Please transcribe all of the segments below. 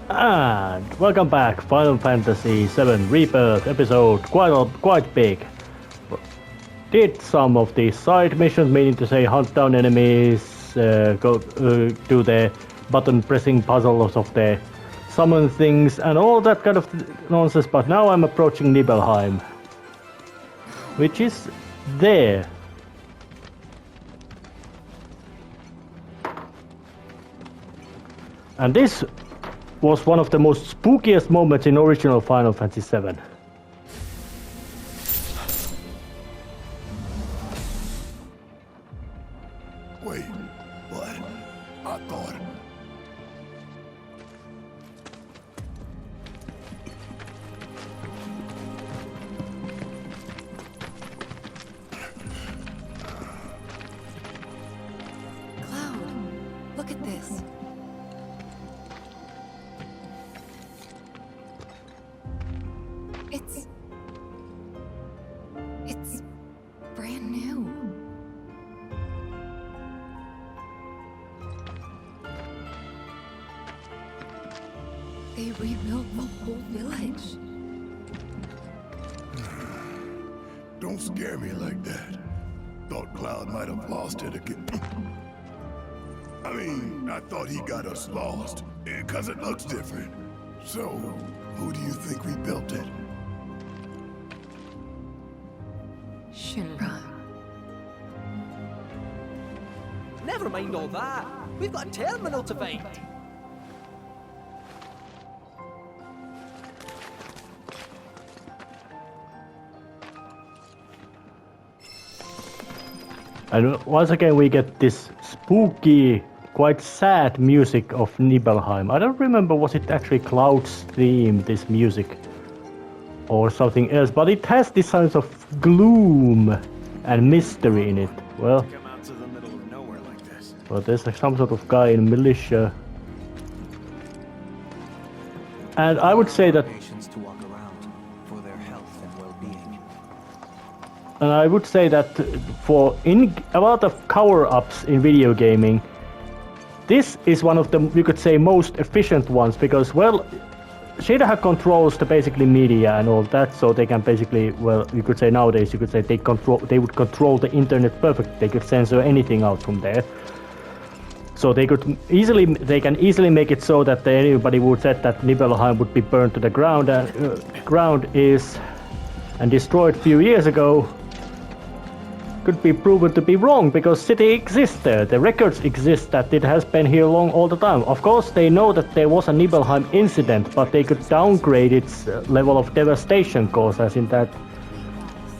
And welcome back, Final Fantasy VII Rebirth episode, quite big. Did some of these side missions, meaning to say hunt down enemies, go do the button pressing puzzles of the summon things and all that kind of nonsense, but now I'm approaching Nibelheim, which is there. And this was one of the most spookiest moments in original Final Fantasy VII. Wait, what? I thought... Cloud, look at this. It's brand new. They rebuilt the whole village. Don't scare me like that. Thought Cloud might have lost it again. I mean, I thought he got us lost, because it looks different. So, who do you think rebuilt it? Shinra. Never mind all that. We've got a terminal to find. And once again we get this spooky, quite sad music of Nibelheim. I don't remember, was it actually Cloud's theme, this music, or something else, but it has this sense of gloom and mystery in it. Well, Come out to the middle of nowhere like this. well, there's like some sort of guy in militia. And I would say that, Patients to walk around for their health and well-being. and I would say that for a lot of power-ups in video gaming, this is one of the, you could say, most efficient ones, because, well, Shadowhack controls the basically media and all that, so they can basically, well, you could say nowadays, you could say they would control the internet perfectly. They could censor anything out from there. So they can easily make it so that anybody would say that Nibelheim would be burned to the ground, and destroyed a few years ago, could be proven to be wrong, because city exists there. The records exist that it has been here all the time. Of course, they know that there was a Nibelheim incident, but they could downgrade its level of devastation caused, as in that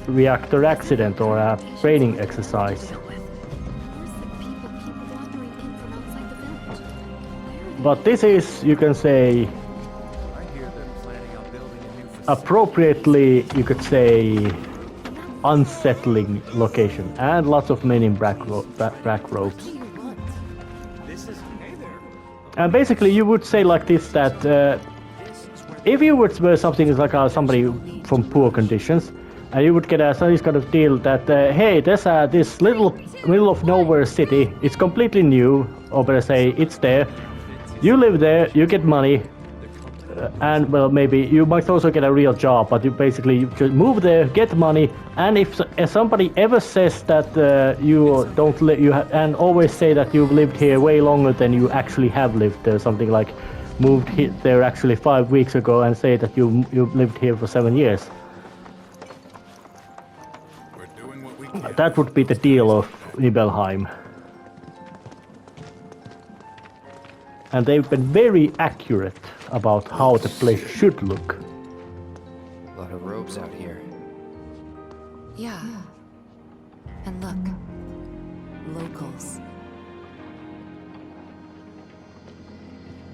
reactor accident or a training exercise. But this is, you can say, appropriately, you could say, unsettling location, and lots of men in black robes. And basically you would say like this, that if you were something like somebody from poor conditions, and you would get this kind of deal that hey, there's this little middle of nowhere city, it's completely new, or better say it's there, you live there, you get money, and well, maybe you might also get a real job, but you basically just move there, get money, and if somebody ever says that you don't live, and always say that you've lived here way longer than you actually have lived there, something like moved there actually 5 weeks ago, and say that you've lived here for 7 years. We're doing what we can. That would be the deal of Nibelheim. And they've been very accurate about how the place should look. A lot of robes out here. Yeah. And look. Locals.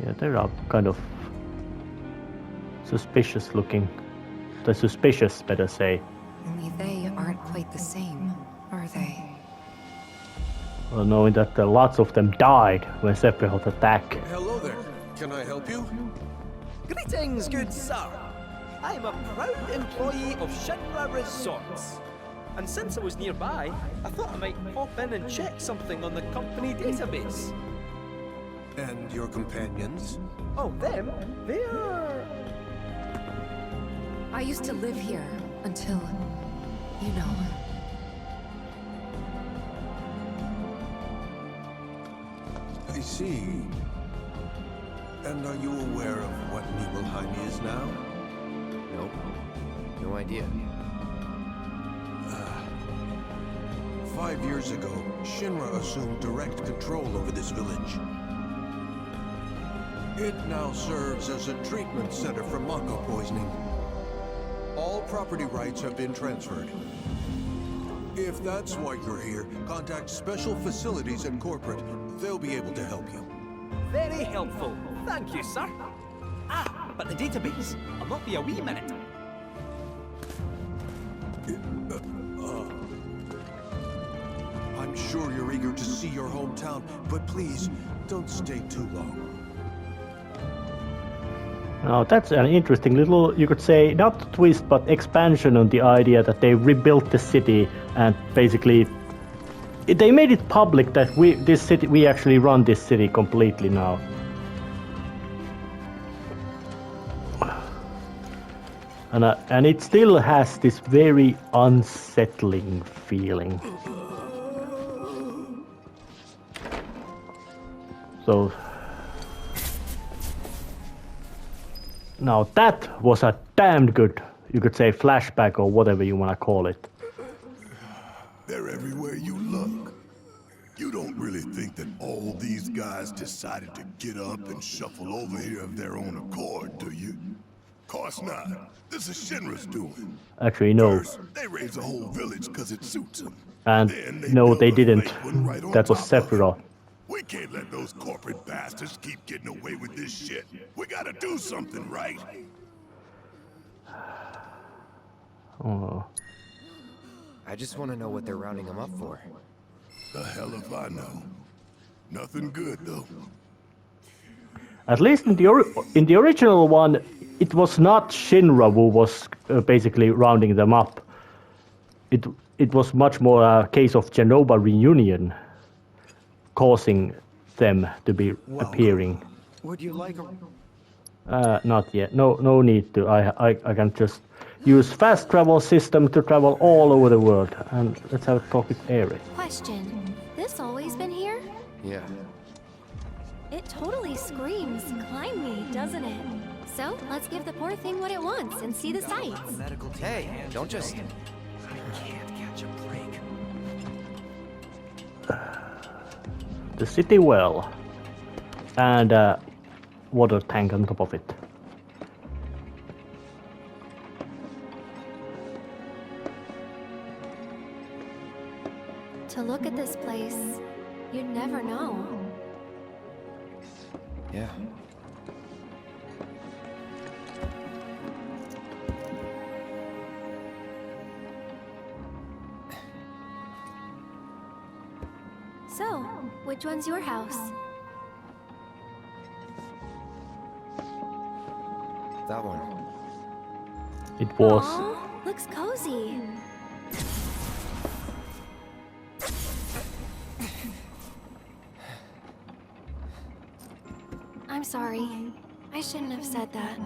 Yeah, they are kind of suspicious looking. The suspicious, better say. Only they aren't quite the same, are they? Well, knowing that lots of them died when Sephiroth attacked. Hello there. Can I help you? Greetings, good sir. I am a proud employee of Shinra Resorts. And since I was nearby, I thought I might pop in and check something on the company database. And your companions? Oh, them? They are... I used to live here until, you know. I see. And are you aware of what Nibelheim is now? Nope. No idea. 5 years ago, Shinra assumed direct control over this village. It now serves as a treatment center for Mako poisoning. All property rights have been transferred. If that's why you're here, contact Special Facilities and Corporate. They'll be able to help you. Very helpful. Thank you, sir. Ah, but the database. I'll not be a wee minute. I'm sure you're eager to see your hometown, but please, don't stay too long. Now that's an interesting little, you could say, not twist, but expansion on the idea that they rebuilt the city and basically they made it public that we actually run this city completely now. And it still has this very unsettling feeling. So now that was a damn good, you could say, flashback or whatever you want to call it. They're everywhere you look. You don't really think that all these guys decided to get up and shuffle over here of their own accord, do you? Course not. This is Shinra's doing. Actually, no. First, they raise a whole village because it suits them. And Then no, build they a didn't. fake one right on That was top of it. Sephiroth. We can't let those corporate bastards keep getting away with this shit. We gotta do something, right? Oh. I just want to know what they're rounding them up for. The hell if I know. Nothing good, though. At least in the original one, it was not Shinra who was basically rounding them up. It was much more a case of Genova reunion causing them to be appearing. Would you like a... Not yet. No need to. I can just use fast travel system to travel all over the world. And let's have a talk with Aerith. Question. This always been here? Yeah. It totally screams climb me, doesn't it? So, let's give the poor thing what it wants and see the sights. medical team? Hey, don't just... I can't catch a break. The city well. And a water tank on top of it. To look at this place, you'd never know. Yeah. So, which one's your house? That one. It was. Aw, looks cozy. I'm sorry. I shouldn't have said that.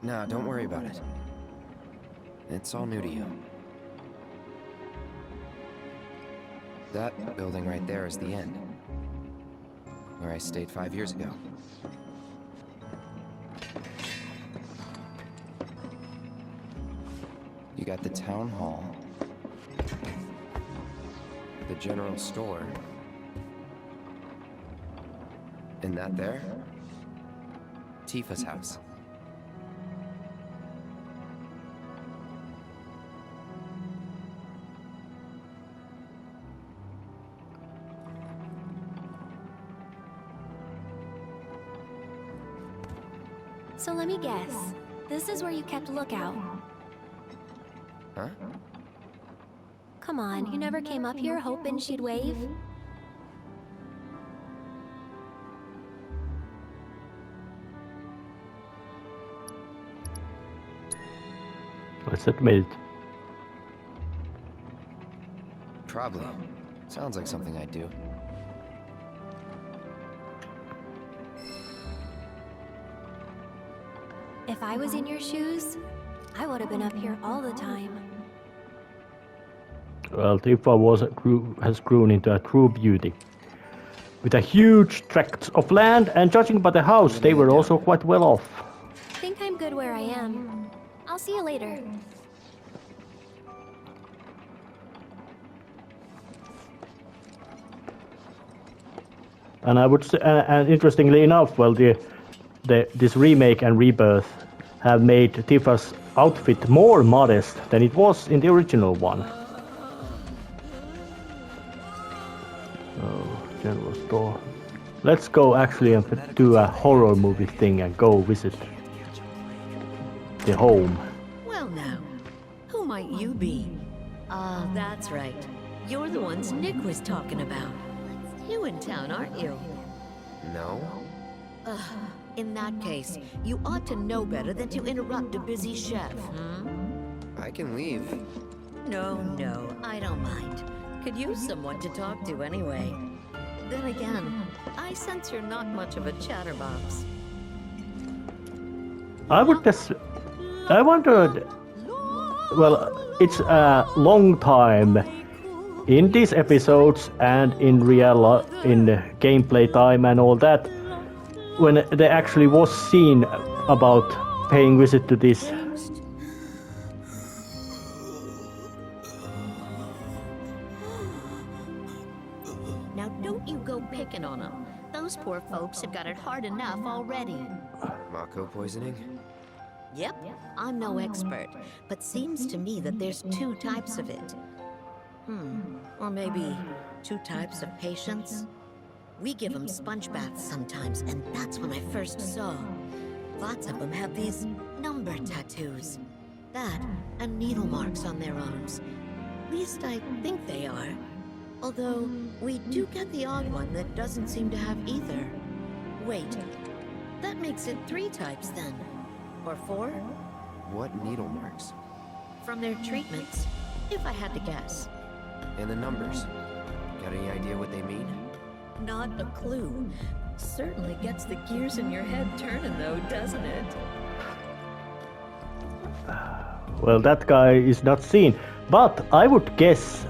Nah, don't worry about it. It's all new to you. That building right there is the inn. Where I stayed 5 years ago. You got the town hall. The general store. And that there? Tifa's house. So let me guess. This is where you kept lookout. Huh? Come on, you never came up here hoping she'd wave? Let's admit it. Probably. Sounds like something I'd do. If I was in your shoes, I would have been up here all the time. Well, Tifa has grown into a true beauty. With a huge tract of land, and judging by the house, they were also quite well off. Think I'm good where I am. I'll see you later. And I would say, and interestingly enough, well, this remake and rebirth have made Tifa's outfit more modest than it was in the original one. Oh, general store. Let's go actually and do a horror movie thing and go visit the home. Well now, who might you be? Ah, that's right. You're the ones Nick was talking about. New in town, aren't you? No? In that case, you ought to know better than to interrupt a busy chef, I can leave. No, I don't mind. Could use someone to talk to anyway. Then again, I sense you're not much of a chatterbox. I wondered. Well, it's a long time in these episodes and in gameplay time and all that, when there actually was scene about paying visit to this. Now don't you go picking on them. Those poor folks have got it hard enough already. Mako poisoning? Yep, I'm no expert, but seems to me that there's 2 types of it. Or maybe 2 types of patients? We give them sponge baths sometimes, and that's when I first saw. Lots of them have these number tattoos. That, and needle marks on their arms. At least I think they are. Although, we do get the odd one that doesn't seem to have either. Wait, that makes it 3 types then. Or 4? What needle marks? From their treatments, if I had to guess. And the numbers? Got any idea what they mean? Not a clue. Certainly gets the gears in your head turning though, doesn't it? Well, that guy is not seen, but I would guess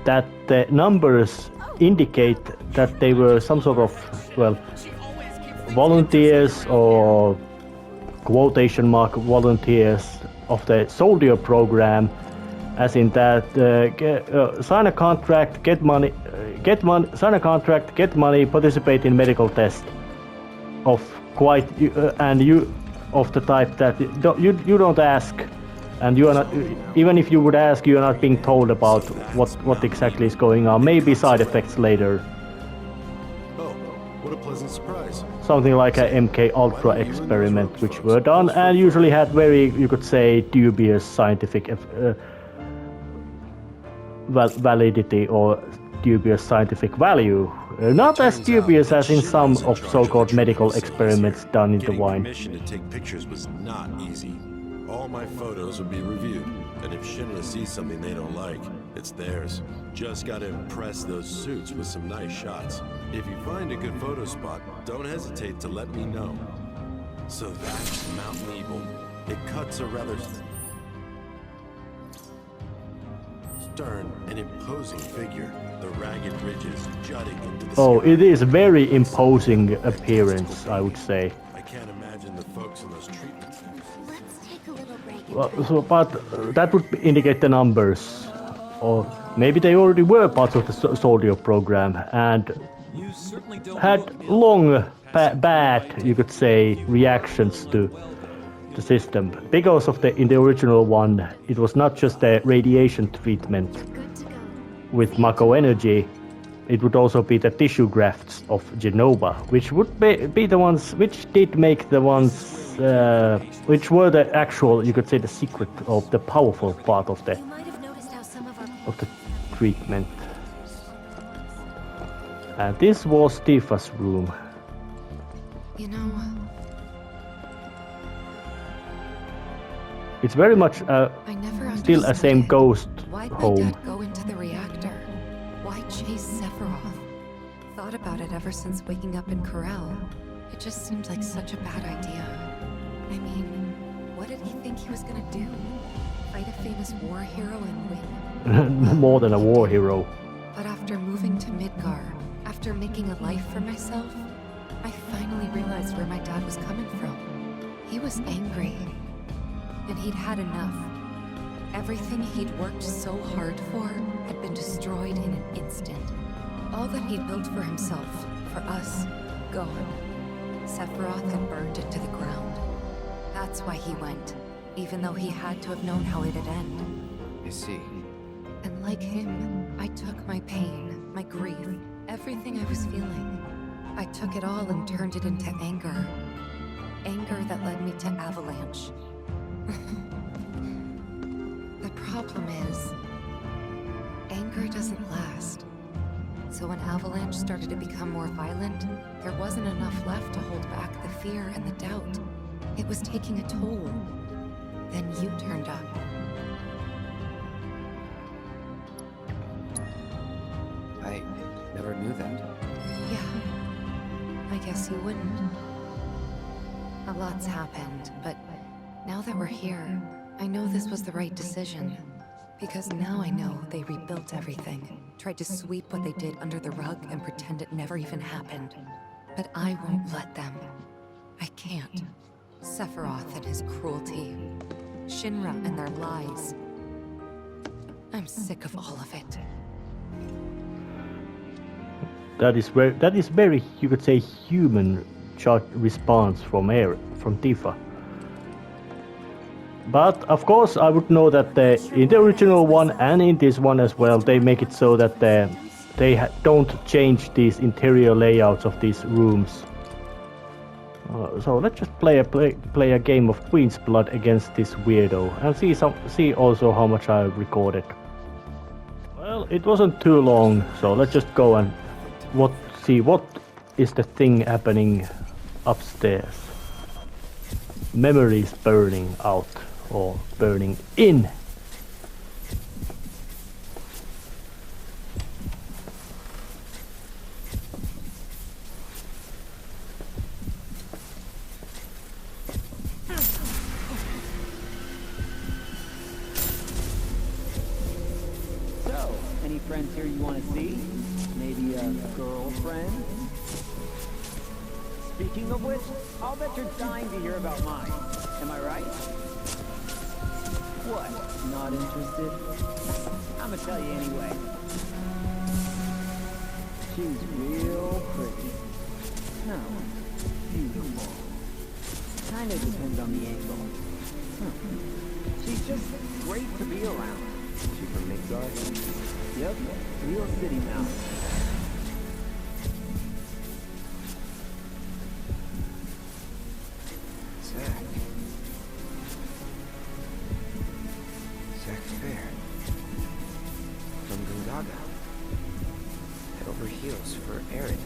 that the numbers indicate that they were some sort of, well, volunteers or quotation mark volunteers of the soldier program, as in that sign a contract, get money, sign a contract, get money, participate in medical test of quite and you of the type that you don't ask, and you are not, even if you would ask, you are not being told about what exactly is going on. Maybe side effects later. Oh, what a pleasant surprise. Something like a MK Ultra experiment, which were done and usually had very, you could say, dubious scientific validity or dubious scientific value. Not as dubious as in some of so-called medical experiments done in the wine. Permission to take pictures was not easy. All my photos will be reviewed, and if Shinra sees something they don't like, it's theirs. Just gotta impress those suits with some nice shots. If you find a good photo spot, don't hesitate to let me know. So that's Mount Nebel. It cuts a rather stern and imposing figure, the ragged ridges jutting into the Oh, sky. it is very imposing appearance, I would say. I can't imagine the folks in those treatment centers. Let's take a little break. Well, but that would indicate the numbers, or maybe they already were parts of the soldier program and had long bad, you could say, reactions to the system. Because of in the original one, it was not just a radiation treatment Good to go. with Mako energy. It would also be the tissue grafts of Genova, which would be the ones which did make the ones which were the actual, you could say, the secret of the powerful part of You might have noticed how some of the treatment. And this was Tifa's room. You know, It's very much I never still a same understood. ghost Why'd my home. dad go into the reactor? Why chase Sephiroth? Thought about it ever since waking up in Corel. It just seemed like such a bad idea. I mean, What did he think he was gonna do? Fight a famous war hero and win? More than a war hero. But after moving to Midgar, after making a life for myself, I finally realized where my dad was coming from. He was angry. And he'd had enough. Everything he'd worked so hard for had been destroyed in an instant. All that he'd built for himself, for us, gone. Sephiroth had burned it to the ground. That's why he went, even though he had to have known how it'd end. I see. And like him, I took my pain, my grief, everything I was feeling. I took it all and turned it into anger. Anger that led me to Avalanche. The problem is, anger doesn't last. So when Avalanche started to become more violent, there wasn't enough left to hold back the fear and the doubt. It was taking a toll. Then you turned up. I never knew that. Yeah, I guess you wouldn't. A lot's happened, but now that we're here, I know this was the right decision. Because now I know they rebuilt everything, tried to sweep what they did under the rug and pretend it never even happened. But I won't let them. I can't. Sephiroth and his cruelty. Shinra and their lies. I'm sick of all of it. That is very, you could say, human response from Tifa. But of course, I would know that in the original one and in this one as well, they make it so that they don't change these interior layouts of these rooms. So let's just play a game of Queen's Blood against this weirdo and see also how much I recorded. Well, it wasn't too long, so let's just go and see what is the thing happening upstairs. Memories burning out. Or burning in. So, any friends here you want to see? Maybe a girlfriend? Speaking of which, I'll bet you're dying to hear about mine. Am I right? What? Not interested? I'ma tell you anyway. She's real pretty. No, beautiful. Kinda depends on the angle. She's just great to be around. She from Midgar? Yep, real city mouse.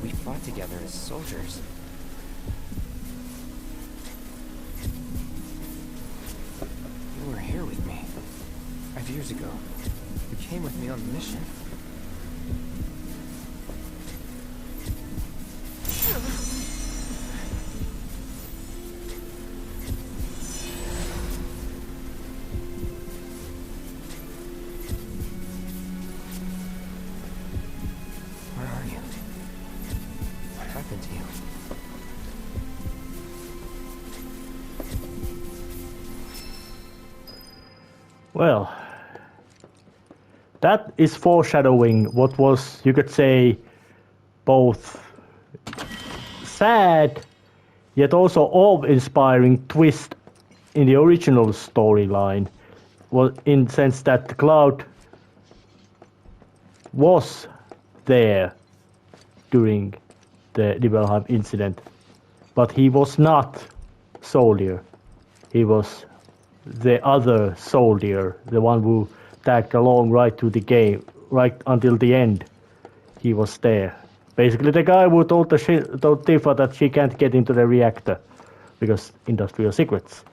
We fought together as soldiers. You were here with me 5 years ago. You came with me on the mission. Well, that is foreshadowing what was, you could say, both sad yet also awe-inspiring twist in the original storyline. Well, in the sense that Cloud was there during the Nibelheim incident, but he was not soldier. He was the other soldier, the one who tagged along right to the game, right until the end. He was there. Basically, the guy who told Tifa that she can't get into the reactor because industrial secrets.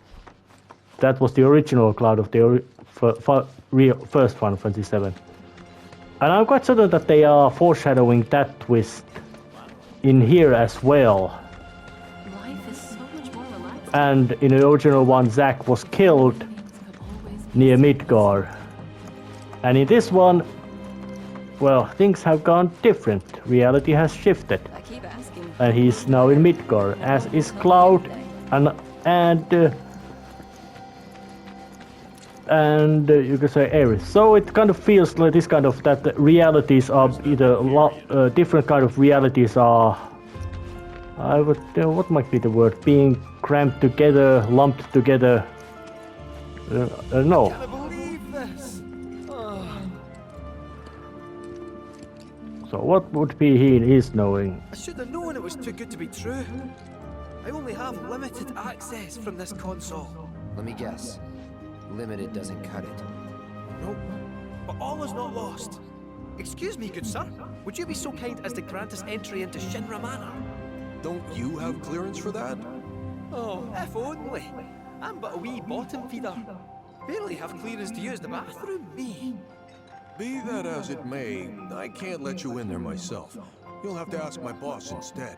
That was the original Cloud of the first Final Fantasy VII. And I'm quite certain that they are foreshadowing that twist in here as well. Life is so much more relaxing and in the original one, Zack was killed near Midgard. And in this one, well, things have gone different. Reality has shifted. And he's now in Midgard, as is Cloud and you could say Aerith. So it kind of feels like this kind of that the realities are either different kind of realities are. I would what might be the word? Being cramped together, lumped together. No. I can't believe this. So what would be his knowing? I should have known it was too good to be true. I only have limited access from this console. Let me guess. Limited doesn't cut it. Nope. But all is not lost. Excuse me, good sir. Would you be so kind as to grant us entry into Shinra Manor? Don't you have clearance for that? Oh, if only. I'm but a wee bottom feeder. Barely have clearance to use the bathroom, me. Be that as it may, I can't let you in there myself. You'll have to ask my boss instead.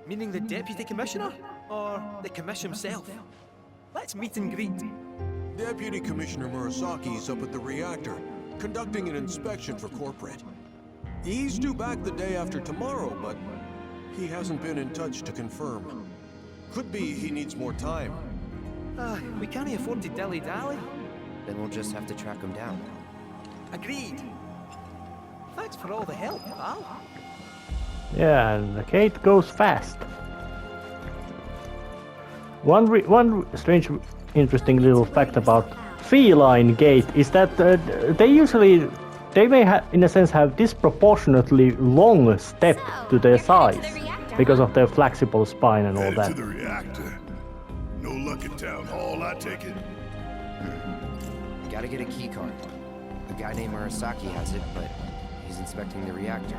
Meaning the deputy commissioner? Or the commission himself? Let's meet and greet. Deputy Commissioner Murasaki's up at the reactor, conducting an inspection for corporate. He's due back the day after tomorrow, but he hasn't been in touch to confirm. Could be he needs more time. We can't afford to dilly-dally. Then we'll just have to track him down. Agreed. Thanks for all the help, pal. Yeah, and the gate goes fast. One strange, interesting little fact about feline gate is that they may in a sense have disproportionately long step to their size because of their flexible spine and all that. To the reactor. No luck at town hall, I take it. Gotta get a key card. A guy named Murasaki has it, but he's inspecting the reactor.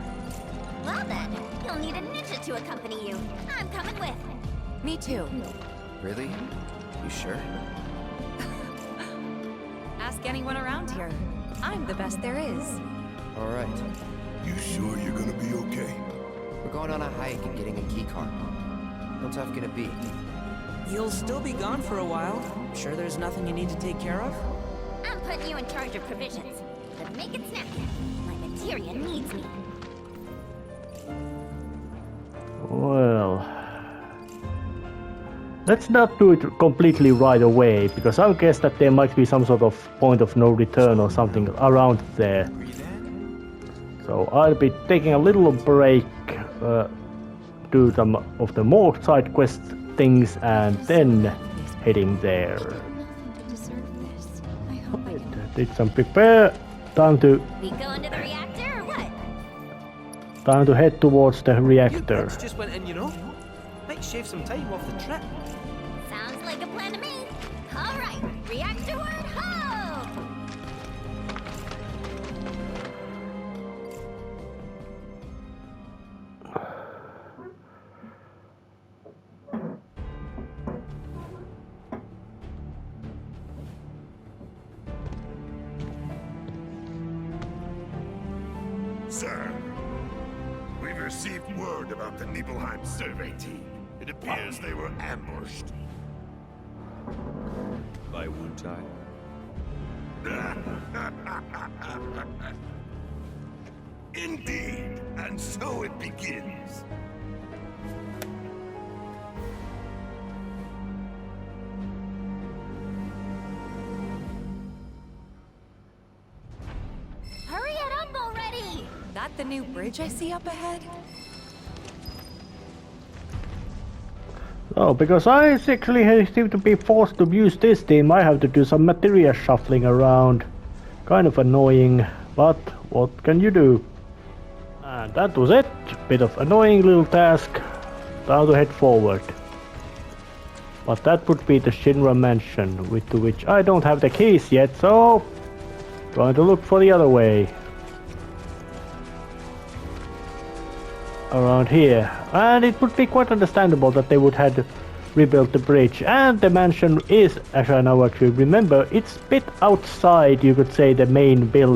Well then, you'll need a ninja to accompany you. I'm coming with. Me too. Really? You sure? Ask anyone around here. I'm the best there is. All right. You sure you're gonna be okay? We're going on a hike and getting a key card. How tough can it be? You'll still be gone for a while. Sure there's nothing you need to take care of? I'm putting you in charge of provisions. But make it snappy. My materia needs me. Well, let's not do it completely right away, because I guess that there might be some sort of point of no return or something around there. So I'll be taking a little break, do some of the more side quest things, and then heading there. Did some prepare. Time to. We going to the reactor or what? Time to head towards the reactor. You just went in, you know. Might shave some time off the trip. Sounds like a plan to me. All right, reactor word ho! Sir, we've received word about the Nibelheim survey team. It appears they were ambushed. By one time. Indeed, and so it begins. Hurry it up already! That the new bridge I see up ahead? Oh, because I actually seem to be forced to use this team, I have to do some material shuffling around. Kind of annoying, but what can you do? And that was it. Bit of annoying little task. Time to head forward. But that would be the Shinra mansion, to which I don't have the keys yet, so going to look for the other way. Around here. And it would be quite understandable that they would have rebuilt the bridge. And the mansion is, as I now actually remember, it's a bit outside, you could say, the main it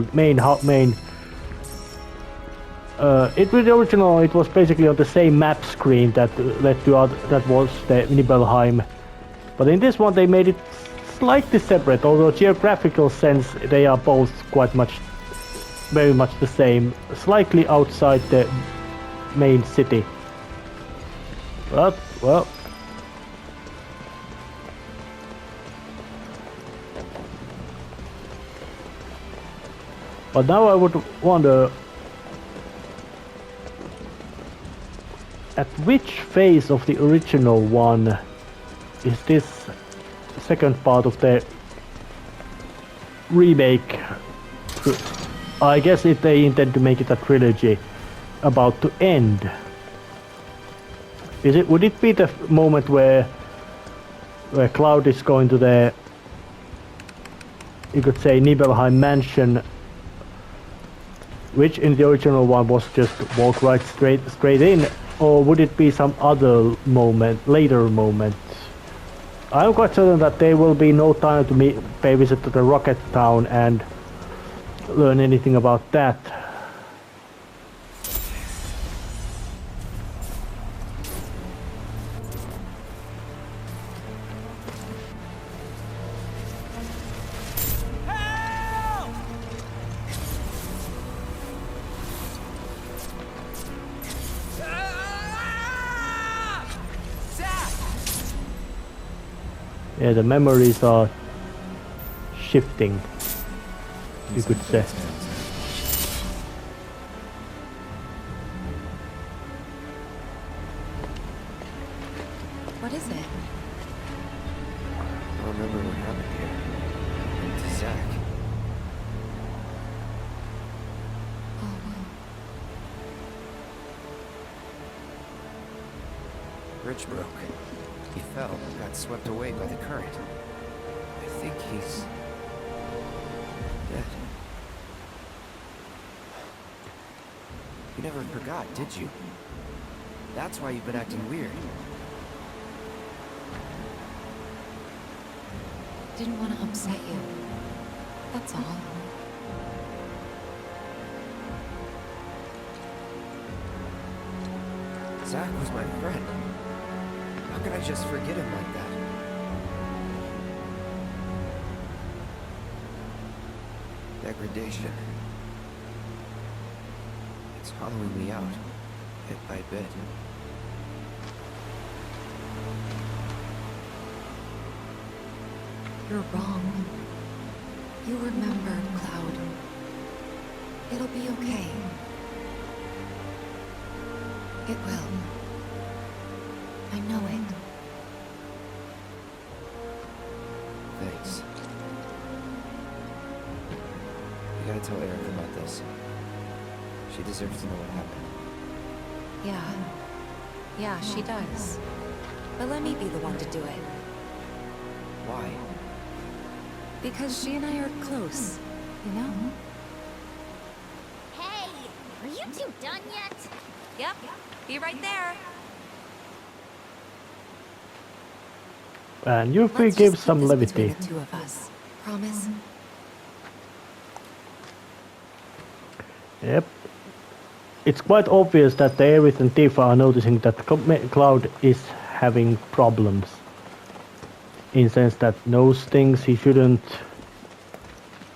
was the original. It was basically on the same map screen that led to that was the Nibelheim But in this one they made it slightly separate, although geographical sense they are both very much the same, slightly outside the main city. But, well... But now I would wonder... At which phase of the original one is this second part of the remake? I guess if they intend to make it a trilogy about to end. Would it be the moment where Cloud is going to the, you could say, Nibelheim mansion, which in the original one was just walk right straight in, or would it be some other moment, later moment? I'm quite certain that there will be no time to pay visit to the rocket town and learn anything about that. Yeah, the memories are shifting, you could say. What is it? I remember what happened here. To Zack. Oh, Bridge broke. He fell and got swept away by the current. I think he's... dead. You never forgot, did you? That's why you've been acting weird. didn't want to upset you. That's all. Zack was my friend. How could I just forget him like that? Degradation. It's hollowing me out, bit by bit. You're wrong. You remember, Cloud. It'll be okay. It will. I know it. Thanks. You gotta tell Eric about this. She deserves to know what happened. Yeah, she does. But let me be the one to do it. Why? Because she and I are close, you know? Hey! Are you two done yet? Yep, be right there. And you forgive some levity. The two of us. Promise? Yep. It's quite obvious that the Aerith and Tifa are noticing that Cloud is having problems. In the sense that knows things he shouldn't,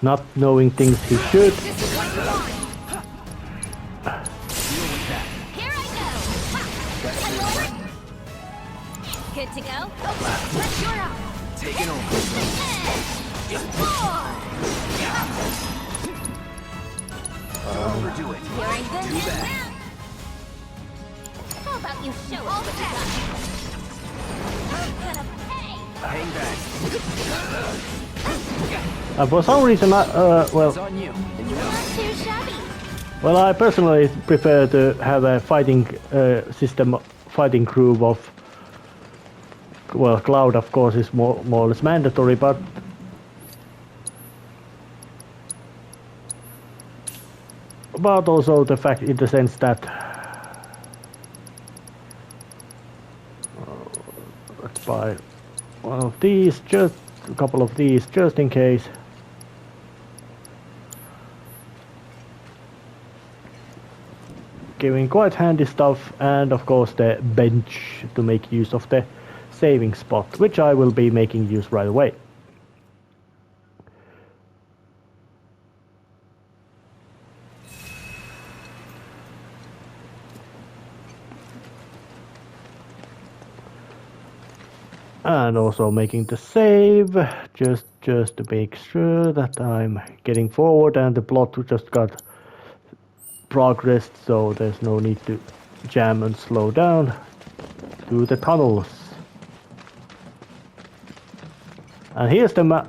not knowing things he should. This is what you want. Here I go. Ha. Good to go. Let's your up. Take it over. Overdo it. You're in good Do that. hands. How about you show us what you got? I'm gonna pay. Hang back. For some reason, well, It's on you. And you're Not too shabby. well, I personally prefer to have a fighting fighting crew of. Well, Cloud, of course, is more or less mandatory, but. But also the fact, in the sense that. Let's buy one of these, just a couple of these, just in case. Giving quite handy stuff, and of course the bench to make use of the saving spot, which I will be making use right away. And also making the save, just to make sure that I'm getting forward, and the plot just got progressed, so there's no need to jam and slow down through the tunnels. And here's the map.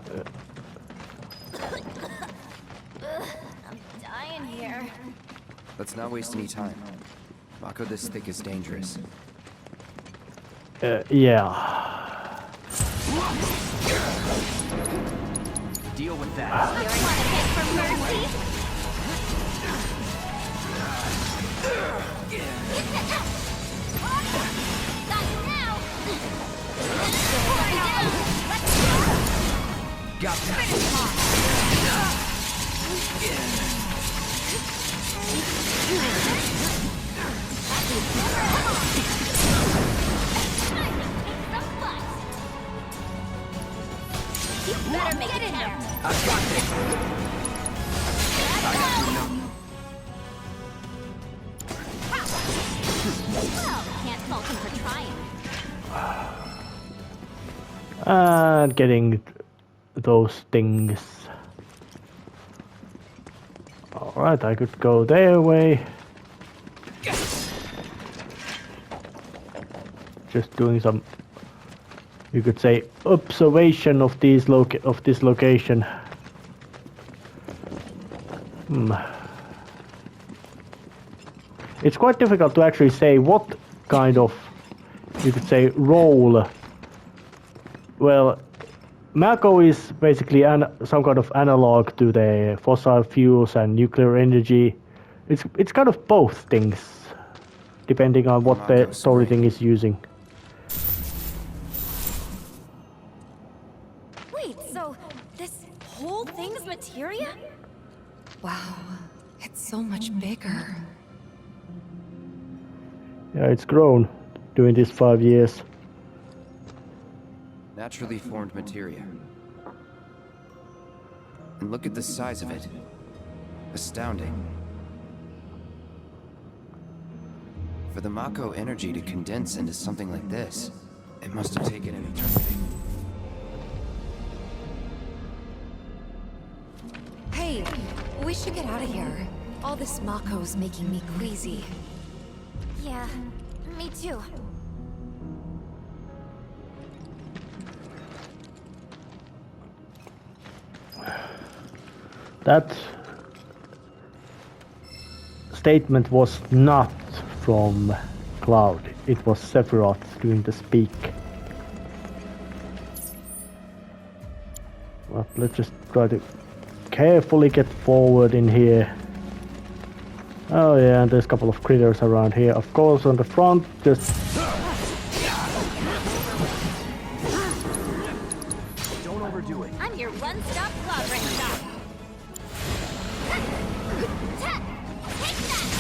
I'm dying here. Let's not waste any time. Mako this thick is dangerous. Yeah. Deal with that. You want to beg for mercy? Got you now. Got that. You better make it count. I've got this. I got you now. Well, can't fault him for trying. And getting those things. Alright, I could go their way. Just doing some, you could say, observation of these this location. It's quite difficult to actually say what kind of, you could say, role. Well, Mako is basically some kind of analog to the fossil fuels and nuclear energy. It's kind of both things, depending on what the story thing is using. Wait, so this whole thing's materia? Wow, it's so much bigger. Yeah, it's grown during these 5 years. Naturally formed materia. And look at the size of it. Astounding. For the Mako energy to condense into something like this, it must have taken an eternity. Hey, we should get out of here. All this Mako's making me queasy. Yeah, me too. That statement was not from Cloud. It was Sephiroth doing the speak. Well, let's just try to carefully get forward in here. Oh yeah, and there's a couple of critters around here. Of course, on the front, just... Don't overdo it. I'm your one-stop progress stop. Take that!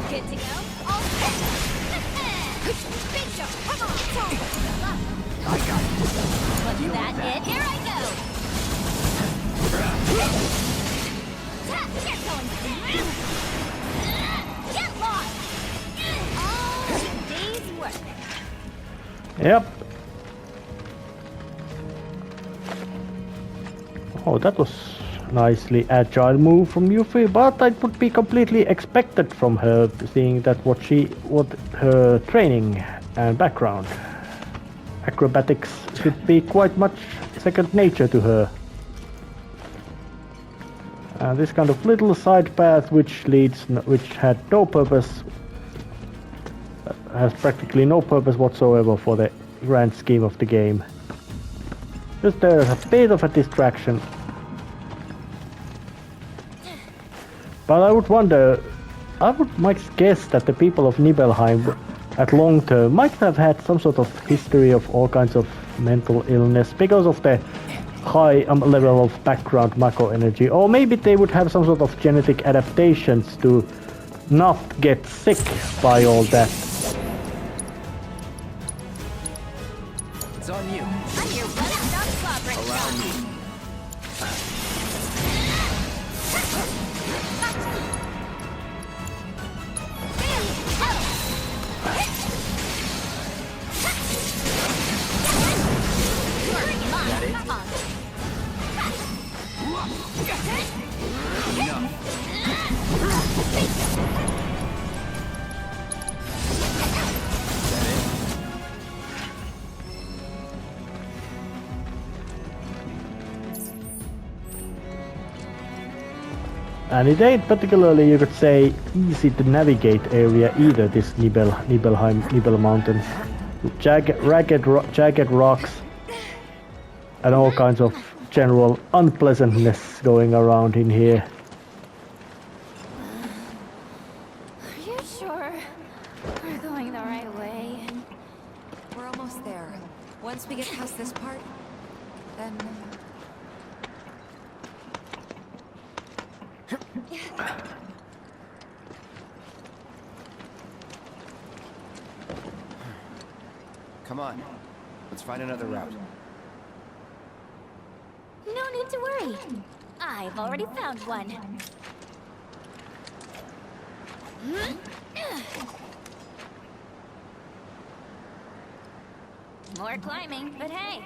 Good to go. All set. Big jump. Come on. I got it. Was that it? Here I go. You're going to get lost. All day's work. Yep. Oh, that was nicely agile move from Yuffie, but it would be completely expected from her, seeing that what her training and background. Acrobatics should be quite much second nature to her. And this kind of little side path which had no purpose, has practically no purpose whatsoever for the grand scheme of the game. Just there's a bit of a distraction. But I would wonder, might guess that the people of Nibelheim at long term might have had some sort of history of all kinds of mental illness because of the high level of background Mako energy, or maybe they would have some sort of genetic adaptations to not get sick by all that. It's on you. I'm your one-stop slobbering Allow me. And it ain't particularly, you could say, easy to navigate area either, this Nibel Mountain. Jagged rocks and all kinds of general unpleasantness going around in here. Are you sure we're going the right way? We're almost there. Once we get past this part, then... Come on. Let's find another route. No need to worry. I've already found one. More climbing, but hey.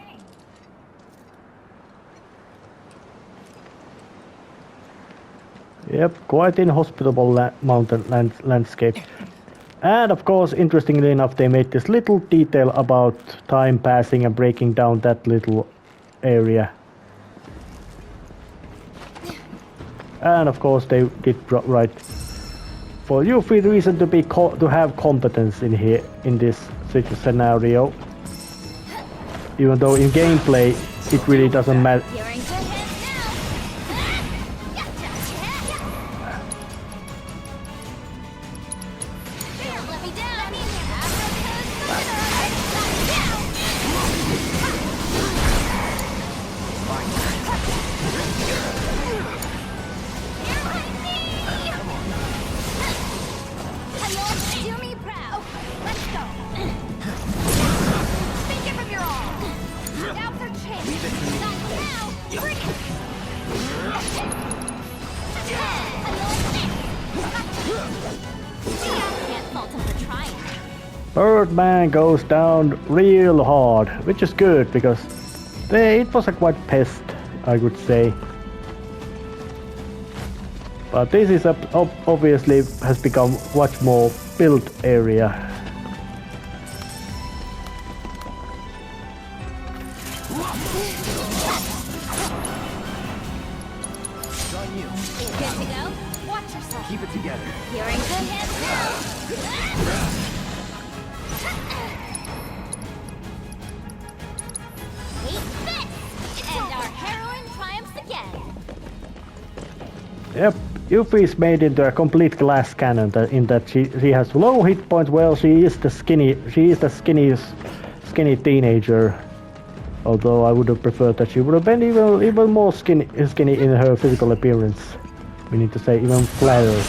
Yep, quite inhospitable mountain landscape. And of course, interestingly enough, they made this little detail about time passing and breaking down that little area. And of course, they did right. For you, feel reason to have competence in here in this scenario. Even though in gameplay, it really doesn't matter. Birdman goes down real hard, which is good because it was a quite pest, I would say. But this is obviously has become much more built area. It's on you. Good to go? Watch yourself. Keep it together. You're in good hands now. And our heroine triumphs again. Yep, Yuffie is made into a complete glass cannon in that she has low hit points. Well, she is the skinny teenager. Although I would have preferred that she would have been even more skinny in her physical appearance. We need to say even flatter.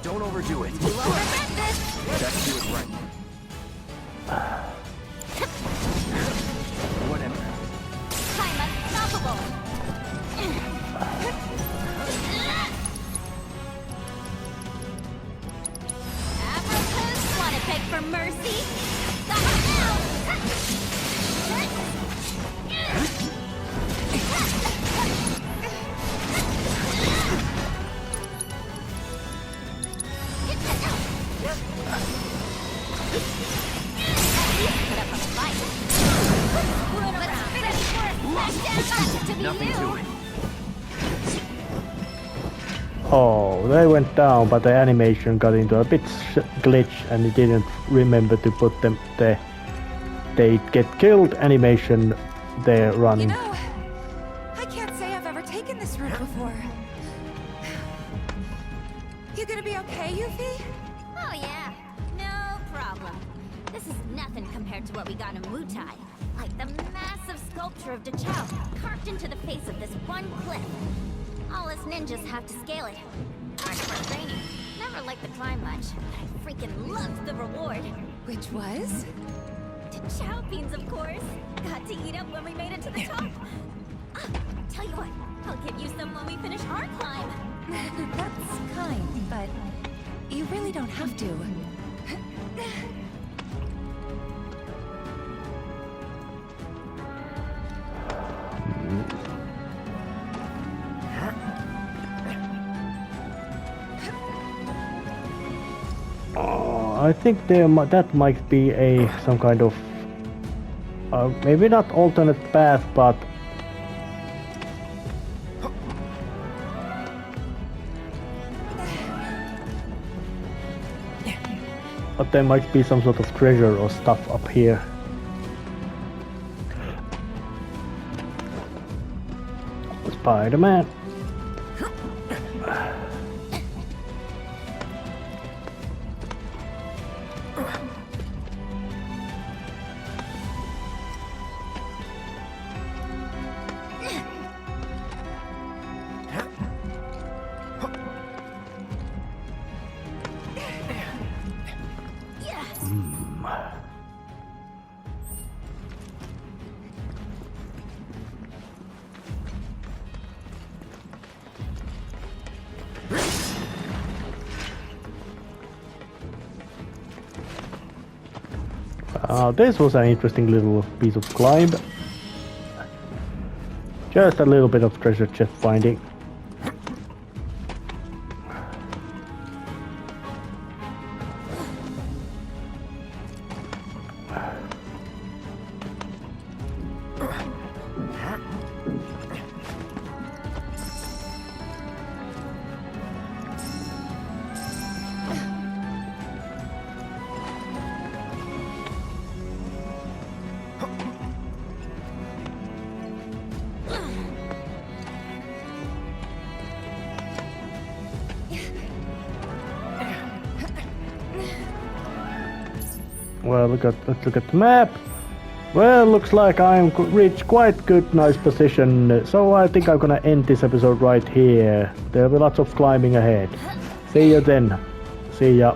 Don't overdo it. You won't regret this. Let's do it right. Whatever. I'm unstoppable. Apropos, wanna beg for mercy? Stop it now! Nothing to it. Oh, they went down, but the animation got into a bit glitch, and it didn't remember to put them there. They get killed animation there running. You know, I can't say I've ever taken this route before. You gonna be okay, Yuffie? Oh yeah, no problem. This is nothing compared to what we got in Wutai. Like the massive sculpture of Dachau carved into the face of this one cliff. All us ninjas have to scale it. Hardcore training. Never liked the climb much, but I freaking loved the reward. Which was? Dachau beans, of course. Got to eat up when we made it to the top. Ah, tell you what, I'll give you some when we finish our climb. That's kind, but you really don't have to. I think that might be some kind of maybe not alternate path, but there might be some sort of treasure or stuff up here. Spider-Man. This was an interesting little piece of climb. Just a little bit of treasure chest finding. Well, let's look at the map. Well, looks like I'm reached quite good, nice position. So I think I'm gonna end this episode right here. There'll be lots of climbing ahead. See you then. See ya.